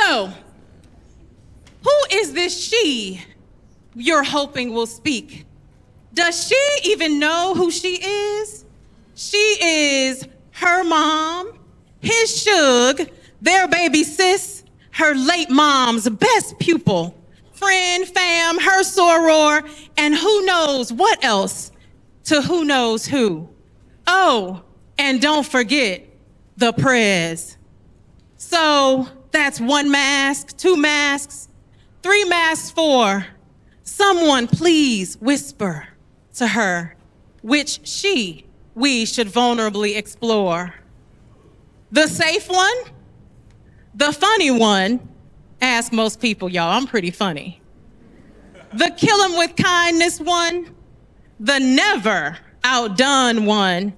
So, who is this she you're hoping will speak? Does she even know who she is? She is her mom, his shug, their baby sis, her late mom's best pupil, friend, fam, her soror, and who knows what else to who knows who. Oh, and don't forget the prez. So that's 1 mask, 2 masks, 3 masks for someone please whisper to her, which we should vulnerably explore. The safe one, the funny one, ask most people, y'all, I'm pretty funny. The kill 'em with kindness one, the never outdone one,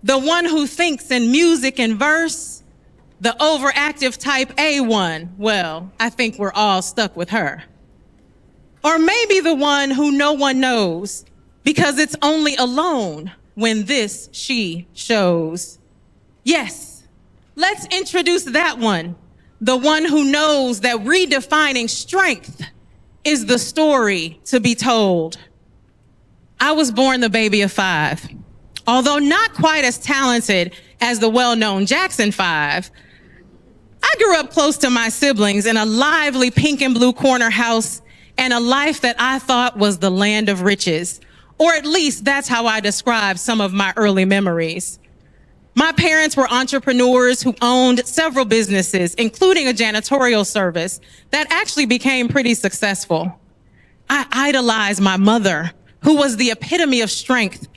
the one who thinks in music and verse, the overactive type A one. Well, I think we're all stuck with her. Or maybe the one who no one knows because it's only alone when this she shows. Yes, let's introduce that one, the one who knows that redefining strength is the story to be told. I was born the baby of 5. Although not quite as talented as the well-known Jackson 5, I grew up close to my siblings in a lively pink and blue corner house and a life that I thought was the land of riches. Or at least that's how I describe some of my early memories. My parents were entrepreneurs who owned several businesses, including a janitorial service that actually became pretty successful. I idolized my mother, who was the epitome of strength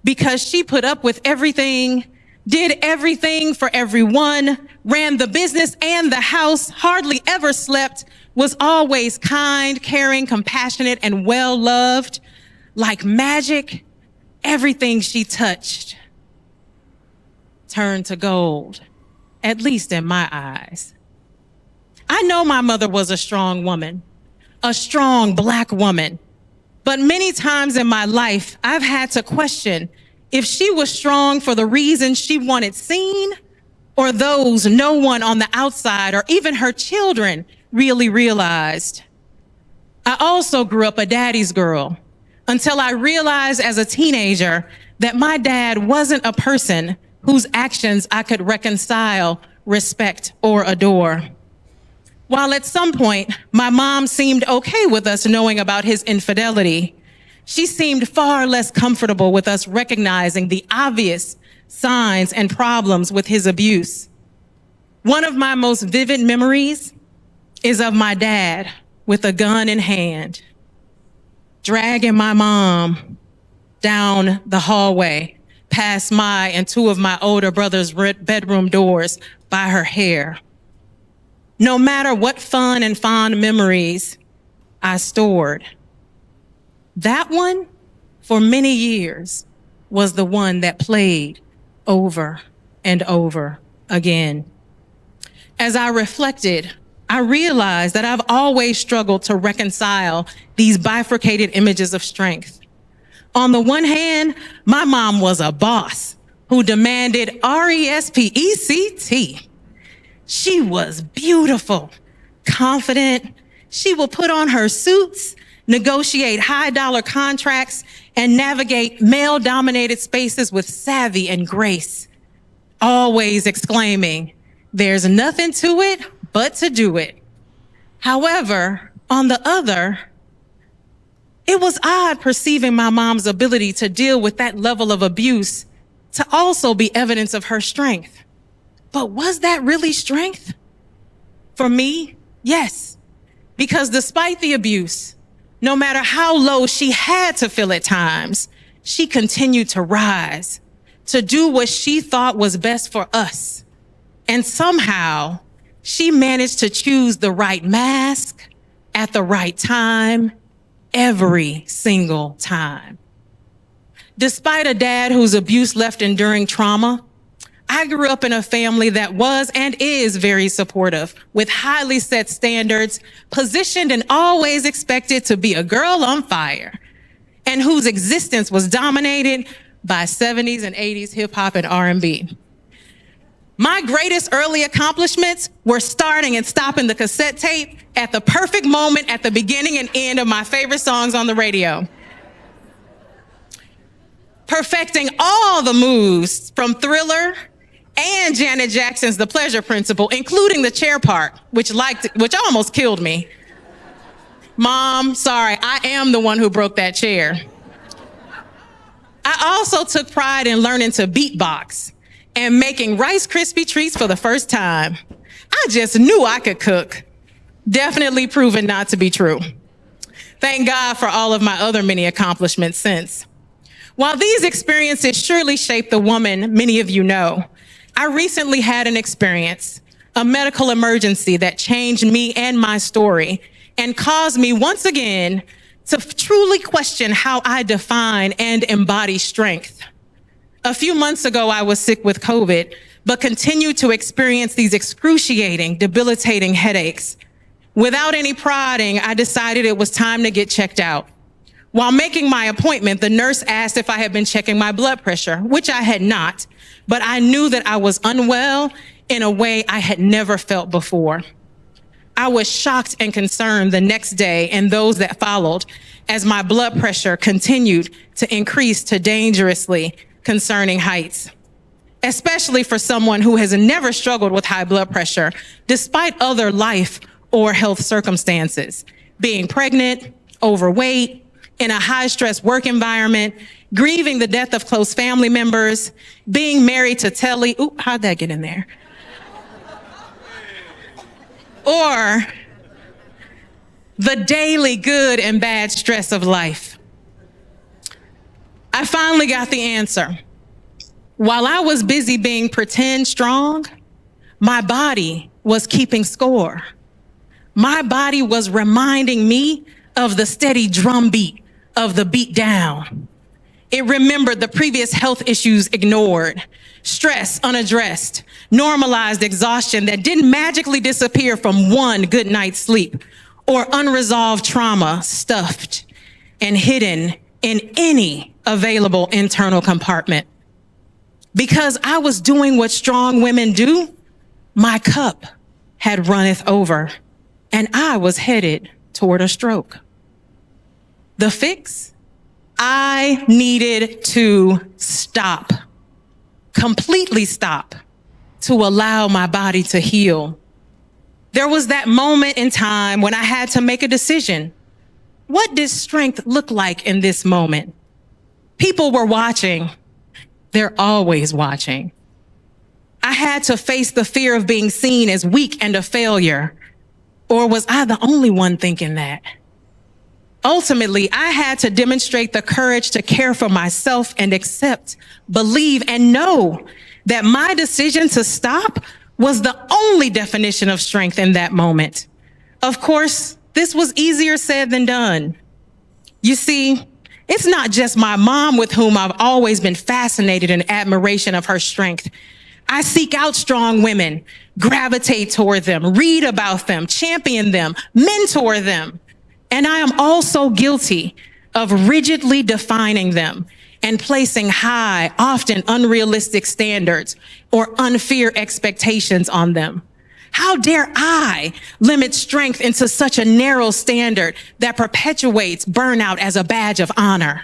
because she put up with everything, did everything for everyone, ran the business and the house, hardly ever slept, was always kind, caring, compassionate, and well-loved. Like magic, everything she touched turned to gold, at least in my eyes. I know my mother was a strong woman, a strong Black woman, but many times in my life, I've had to question if she was strong for the reasons she wanted seen or those no one on the outside or even her children really realized. I also grew up a daddy's girl until I realized as a teenager that my dad wasn't a person whose actions I could reconcile, respect, or adore. While at some point, my mom seemed okay with us knowing about his infidelity, she seemed far less comfortable with us recognizing the obvious signs and problems with his abuse. One of my most vivid memories is of my dad with a gun in hand, dragging my mom down the hallway, past my and 2 of my older brother's bedroom doors by her hair. No matter what fun and fond memories I stored, that one, for many years, was the one that played over and over again. As I reflected, I realized that I've always struggled to reconcile these bifurcated images of strength. On the one hand, my mom was a boss who demanded RESPECT. She was beautiful, confident. She would put on her suits, negotiate high-dollar contracts, and navigate male-dominated spaces with savvy and grace, always exclaiming, "There's nothing to it but to do it." However, on the other, it was odd perceiving my mom's ability to deal with that level of abuse to also be evidence of her strength. But was that really strength? For me, yes. Because despite the abuse, no matter how low she had to feel at times, she continued to rise, to do what she thought was best for us. And somehow, she managed to choose the right mask at the right time, every single time. Despite a dad whose abuse left enduring trauma, I grew up in a family that was and is very supportive, with highly set standards, positioned and always expected to be a girl on fire, and whose existence was dominated by 70s and 80s hip hop and R&B. My greatest early accomplishments were starting and stopping the cassette tape at the perfect moment at the beginning and end of my favorite songs on the radio. Perfecting all the moves from Thriller and Janet Jackson's The Pleasure Principle, including the chair part, which almost killed me. Mom, sorry, I am the one who broke that chair. I also took pride in learning to beatbox and making Rice Krispie treats for the first time. I just knew I could cook. Definitely proven not to be true. Thank God for all of my other many accomplishments since. While these experiences surely shaped the woman many of you know, I recently had an experience, a medical emergency that changed me and my story and caused me once again to truly question how I define and embody strength. A few months ago, I was sick with COVID, but continued to experience these excruciating, debilitating headaches. Without any prodding, I decided it was time to get checked out. While making my appointment, the nurse asked if I had been checking my blood pressure, which I had not, but I knew that I was unwell in a way I had never felt before. I was shocked and concerned the next day and those that followed as my blood pressure continued to increase to dangerously concerning heights, especially for someone who has never struggled with high blood pressure, despite other life or health circumstances, being pregnant, overweight, in a high-stress work environment, grieving the death of close family members, being married to Telly. Ooh, how'd that get in there? Or the daily good and bad stress of life. I finally got the answer. While I was busy being pretend strong, my body was keeping score. My body was reminding me of the steady drumbeat of the beat down. It remembered the previous health issues ignored, stress unaddressed, normalized exhaustion that didn't magically disappear from one good night's sleep, or unresolved trauma stuffed and hidden in any available internal compartment. Because I was doing what strong women do, my cup had runneth over, and I was headed toward a stroke. The fix? I needed to stop, completely stop, to allow my body to heal. There was that moment in time when I had to make a decision. What does strength look like in this moment? People were watching. They're always watching. I had to face the fear of being seen as weak and a failure. Or was I the only one thinking that? Ultimately, I had to demonstrate the courage to care for myself and accept, believe, and know that my decision to stop was the only definition of strength in that moment. Of course, this was easier said than done. You see, it's not just my mom with whom I've always been fascinated in admiration of her strength. I seek out strong women, gravitate toward them, read about them, champion them, mentor them. And I am also guilty of rigidly defining them and placing high, often unrealistic standards or unfair expectations on them. How dare I limit strength into such a narrow standard that perpetuates burnout as a badge of honor?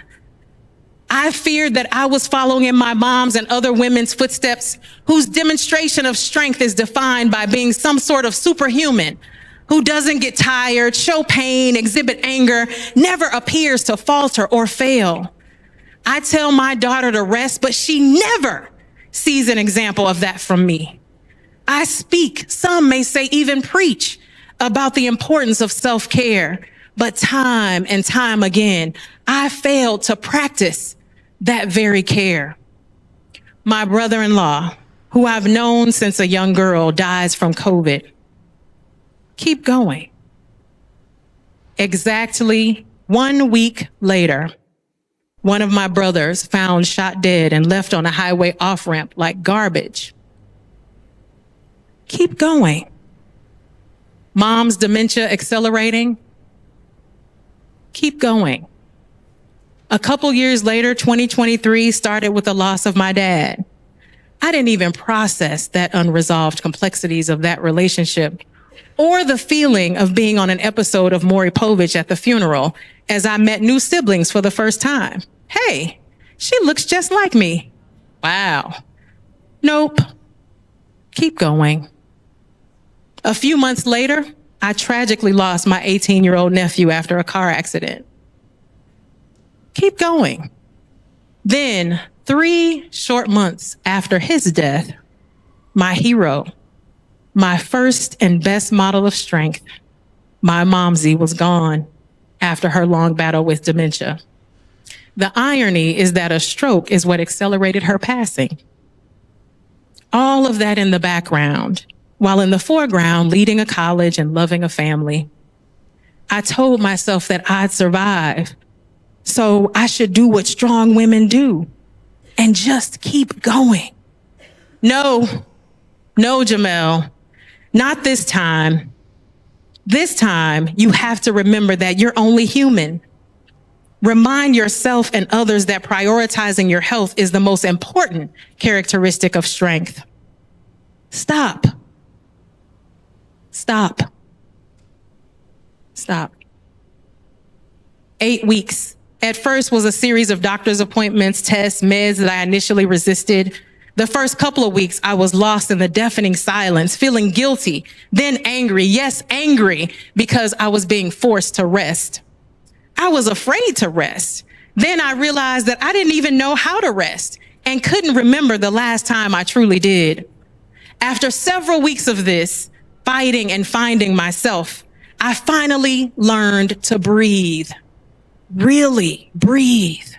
I feared that I was following in my mom's and other women's footsteps whose demonstration of strength is defined by being some sort of superhuman, who doesn't get tired, show pain, exhibit anger, never appears to falter or fail. I tell my daughter to rest, but she never sees an example of that from me. I speak, some may say even preach, about the importance of self-care, but time and time again, I failed to practice that very care. My brother-in-law, who I've known since a young girl, dies from COVID. Keep going. Exactly 1 week later, one of my brothers found shot dead and left on a highway off-ramp like garbage. Keep going. Mom's dementia accelerating. Keep going. A couple years later, 2023 started with the loss of my dad. I didn't even process that unresolved complexities of that relationship or the feeling of being on an episode of Maury Povich at the funeral as I met new siblings for the first time. Hey, she looks just like me. Wow. Nope. Keep going. A few months later, I tragically lost my 18-year-old nephew after a car accident. Keep going. Then, 3 short months after his death, my hero, my first and best model of strength, my momsy, was gone after her long battle with dementia. The irony is that a stroke is what accelerated her passing. All of that in the background, while in the foreground, leading a college and loving a family. I told myself that I'd survive, so I should do what strong women do and just keep going. No, Jamel, not this time. This time, you have to remember that you're only human. Remind yourself and others that prioritizing your health is the most important characteristic of strength. Stop. 8 weeks. At first was a series of doctor's appointments, tests, meds that I initially resisted. The first couple of weeks, I was lost in the deafening silence, feeling guilty, then angry, yes, angry, because I was being forced to rest. I was afraid to rest. Then I realized that I didn't even know how to rest and couldn't remember the last time I truly did. After several weeks of this, fighting and finding myself, I finally learned to breathe. Really breathe.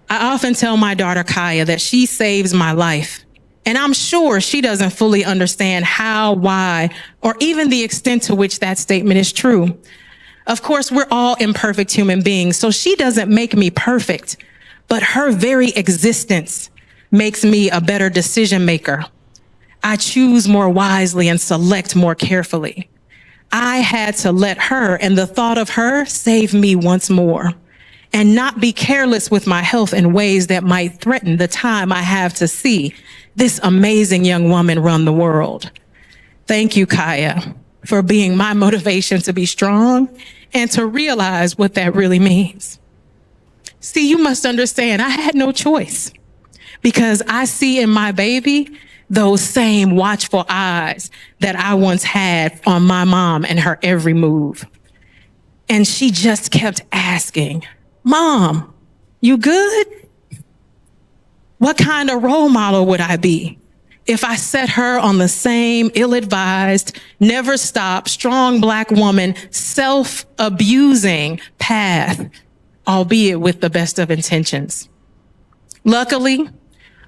I often tell my daughter Kaya that she saves my life. And I'm sure she doesn't fully understand how, why, or even the extent to which that statement is true. Of course, we're all imperfect human beings, so she doesn't make me perfect, but her very existence makes me a better decision maker. I choose more wisely and select more carefully. I had to let her and the thought of her save me once more, and not be careless with my health in ways that might threaten the time I have to see this amazing young woman run the world. Thank you, Kaya, for being my motivation to be strong and to realize what that really means. See, you must understand, I had no choice, because I see in my baby those same watchful eyes that I once had on my mom and her every move. And she just kept asking, Mom, you good? What kind of role model would I be if I set her on the same ill-advised, never stop, strong Black woman, self-abusing path, albeit with the best of intentions? Luckily,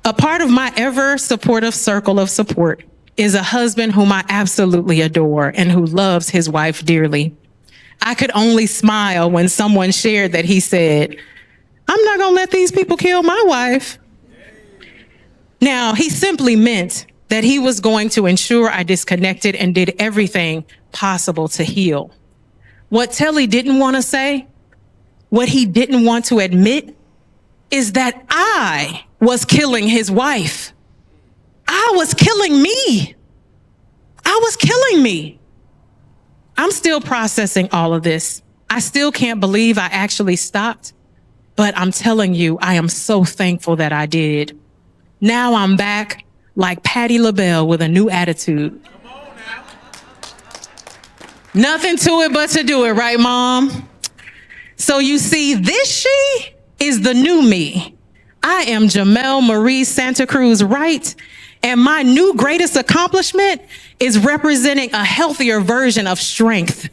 a part of my ever supportive circle of support is a husband whom I absolutely adore and who loves his wife dearly. I could only smile when someone shared that he said, I'm not gonna let these people kill my wife. Now, he simply meant that he was going to ensure I disconnected and did everything possible to heal. What Telly didn't want to say, what he didn't want to admit, is that I was killing his wife. I was killing me. I was killing me. I'm still processing all of this. I still can't believe I actually stopped, but I'm telling you, I am so thankful that I did. Now I'm back like Patti LaBelle with a new attitude. Come on now. Nothing to it but to do it, right, Mom? So you see, this she is the new me. I am Jamel Marie Santa Cruze Wright, and my new greatest accomplishment is representing a healthier version of strength.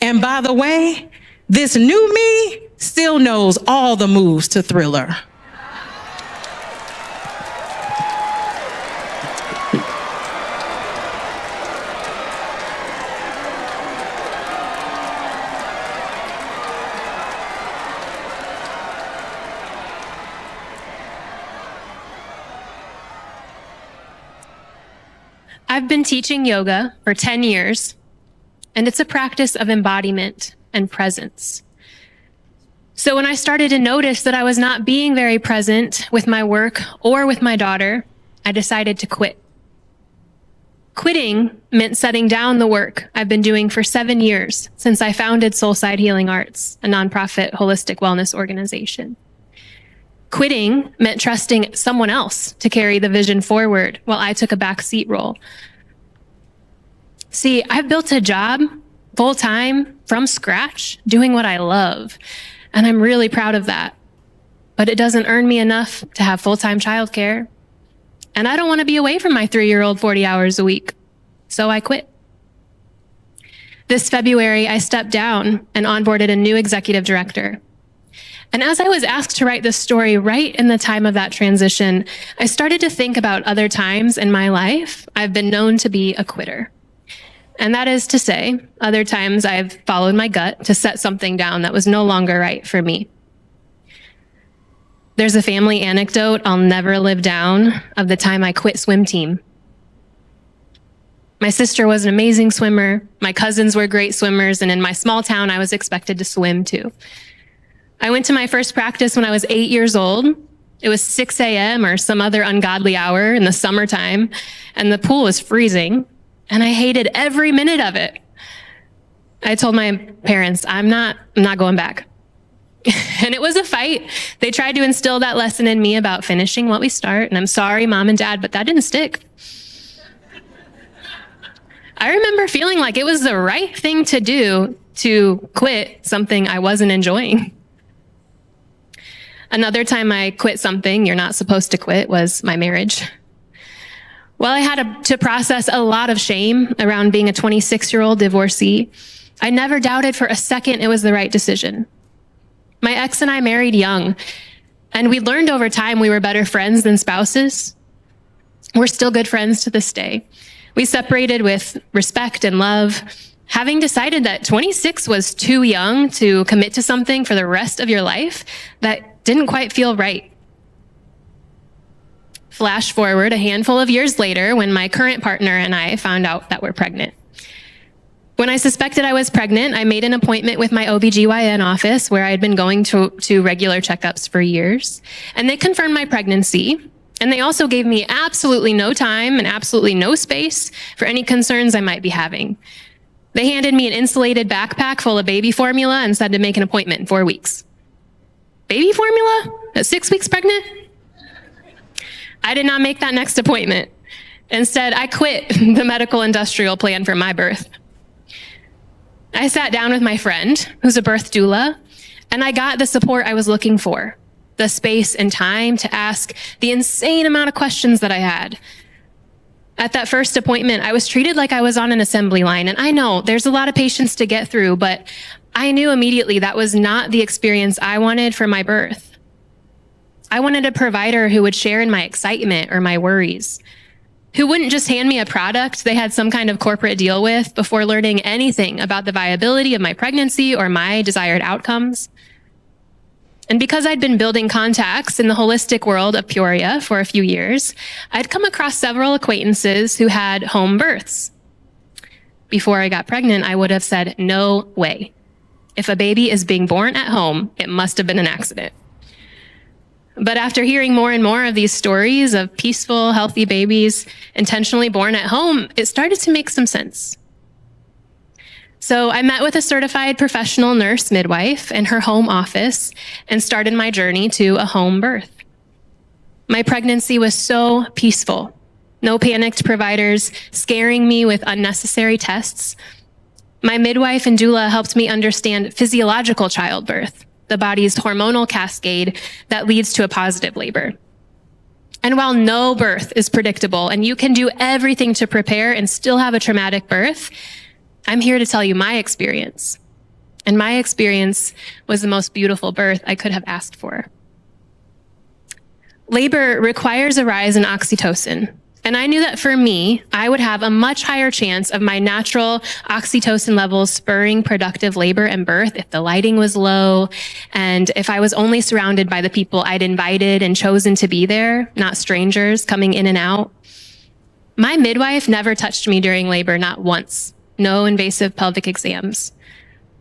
And by the way, this new me still knows all the moves to Thriller. I've been teaching yoga for 10 years, and it's a practice of embodiment and presence. So when I started to notice that I was not being very present with my work or with my daughter, I decided to quit. Quitting meant setting down the work I've been doing for 7 years since I founded Soulside Healing Arts, a nonprofit holistic wellness organization. Quitting meant trusting someone else to carry the vision forward while I took a backseat role. See, I've built a job full-time from scratch, doing what I love, and I'm really proud of that. But it doesn't earn me enough to have full-time childcare. And I don't want to be away from my 3-year-old 40 hours a week. So I quit. This February, I stepped down and onboarded a new executive director. And as I was asked to write this story right in the time of that transition, I started to think about other times in my life I've been known to be a quitter. And that is to say, other times I've followed my gut to set something down that was no longer right for me. There's a family anecdote I'll never live down of the time I quit swim team. My sister was an amazing swimmer. My cousins were great swimmers. And in my small town, I was expected to swim too. I went to my first practice when I was 8 years old. It was 6 a.m. or some other ungodly hour in the summertime, and the pool was freezing, and I hated every minute of it. I told my parents, I'm not going back. And it was a fight. They tried to instill that lesson in me about finishing what we start. And I'm sorry, Mom and Dad, but that didn't stick. I remember feeling like it was the right thing to do to quit something I wasn't enjoying. Another time I quit something you're not supposed to quit was my marriage. While I had to process a lot of shame around being a 26-year-old divorcee, I never doubted for a second it was the right decision. My ex and I married young, and we learned over time we were better friends than spouses. We're still good friends to this day. We separated with respect and love, having decided that 26 was too young to commit to something for the rest of your life that didn't quite feel right. Flash forward a handful of years later when my current partner and I found out that we're pregnant. When I suspected I was pregnant, I made an appointment with my OBGYN office where I had been going to regular checkups for years. And they confirmed my pregnancy. And they also gave me absolutely no time and absolutely no space for any concerns I might be having. They handed me an insulated backpack full of baby formula and said to make an appointment in 4 weeks. Baby formula? At 6 weeks pregnant? I did not make that next appointment. Instead, I quit the medical industrial plan for my birth. I sat down with my friend, who's a birth doula, and I got the support I was looking for, the space and time to ask the insane amount of questions that I had. At that first appointment, I was treated like I was on an assembly line, and I know there's a lot of patients to get through, but I knew immediately that was not the experience I wanted for my birth. I wanted a provider who would share in my excitement or my worries, who wouldn't just hand me a product they had some kind of corporate deal with before learning anything about the viability of my pregnancy or my desired outcomes. And because I'd been building contacts in the holistic world of Peoria for a few years, I'd come across several acquaintances who had home births. Before I got pregnant, I would have said, no way. If a baby is being born at home, it must have been an accident. But after hearing more and more of these stories of peaceful, healthy babies intentionally born at home, it started to make some sense. So I met with a certified professional nurse midwife in her home office and started my journey to a home birth. My pregnancy was so peaceful. No panicked providers scaring me with unnecessary tests. My midwife and doula helped me understand physiological childbirth, the body's hormonal cascade that leads to a positive labor. And while no birth is predictable and you can do everything to prepare and still have a traumatic birth, I'm here to tell you my experience. And my experience was the most beautiful birth I could have asked for. Labor requires a rise in oxytocin. And I knew that for me, I would have a much higher chance of my natural oxytocin levels spurring productive labor and birth if the lighting was low, and if I was only surrounded by the people I'd invited and chosen to be there, not strangers coming in and out. My midwife never touched me during labor, not once. No invasive pelvic exams.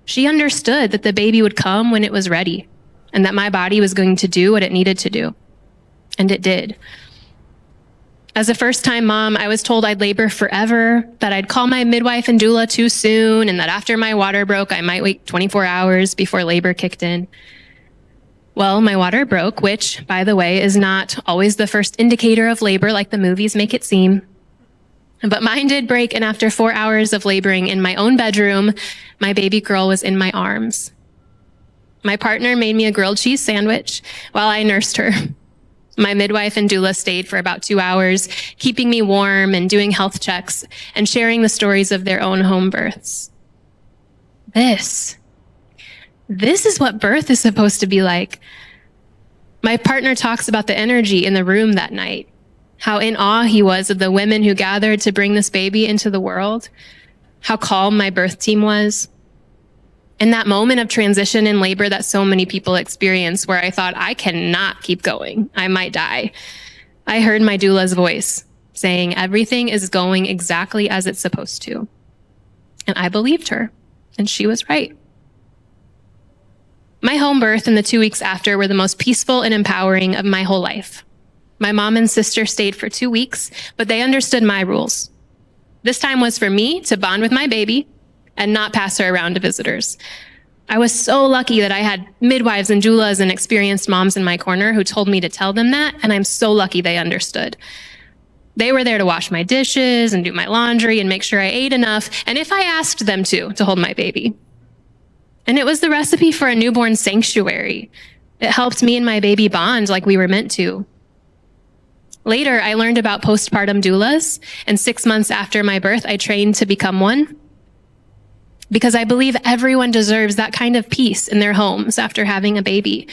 She understood that the baby would come when it was ready, and that my body was going to do what it needed to do. And it did. As a first-time mom, I was told I'd labor forever, that I'd call my midwife and doula too soon, and that after my water broke, I might wait 24 hours before labor kicked in. Well, my water broke, which, by the way, is not always the first indicator of labor like the movies make it seem. But mine did break, and after 4 hours of laboring in my own bedroom, my baby girl was in my arms. My partner made me a grilled cheese sandwich while I nursed her. My midwife and doula stayed for about 2 hours, keeping me warm and doing health checks and sharing the stories of their own home births. This is what birth is supposed to be like. My partner talks about the energy in the room that night, how in awe he was of the women who gathered to bring this baby into the world, how calm my birth team was. In that moment of transition in labor that so many people experience, where I thought, I cannot keep going, I might die, I heard my doula's voice saying, everything is going exactly as it's supposed to. And I believed her, and she was right. My home birth and the 2 weeks after were the most peaceful and empowering of my whole life. My mom and sister stayed for 2 weeks, but they understood my rules. This time was for me to bond with my baby and not pass her around to visitors. I was so lucky that I had midwives and doulas and experienced moms in my corner who told me to tell them that, and I'm so lucky they understood. They were there to wash my dishes and do my laundry and make sure I ate enough, and if I asked them to hold my baby. And it was the recipe for a newborn sanctuary. It helped me and my baby bond like we were meant to. Later, I learned about postpartum doulas, and 6 months after my birth, I trained to become one, because I believe everyone deserves that kind of peace in their homes after having a baby.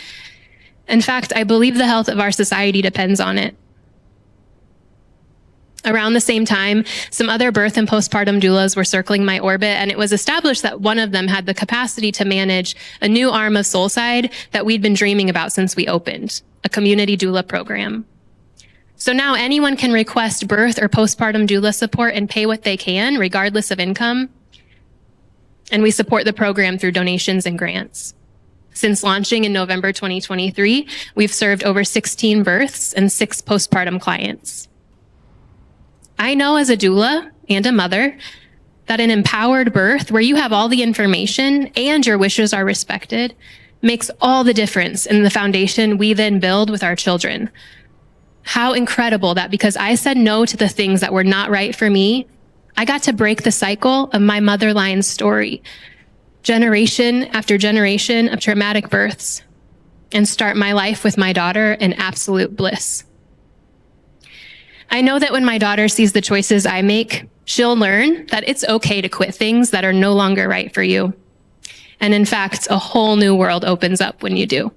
In fact, I believe the health of our society depends on it. Around the same time, some other birth and postpartum doulas were circling my orbit, and it was established that one of them had the capacity to manage a new arm of Soulside that we'd been dreaming about since we opened, a community doula program. So now anyone can request birth or postpartum doula support and pay what they can, regardless of income. And we support the program through donations and grants. Since launching in November 2023, we've served over 16 births and 6 postpartum clients. I know as a doula and a mother that an empowered birth where you have all the information and your wishes are respected makes all the difference in the foundation we then build with our children. How incredible that because I said no to the things that were not right for me, I got to break the cycle of my mother line's story, generation after generation of traumatic births, and start my life with my daughter in absolute bliss. I know that when my daughter sees the choices I make, she'll learn that it's okay to quit things that are no longer right for you. And in fact, a whole new world opens up when you do.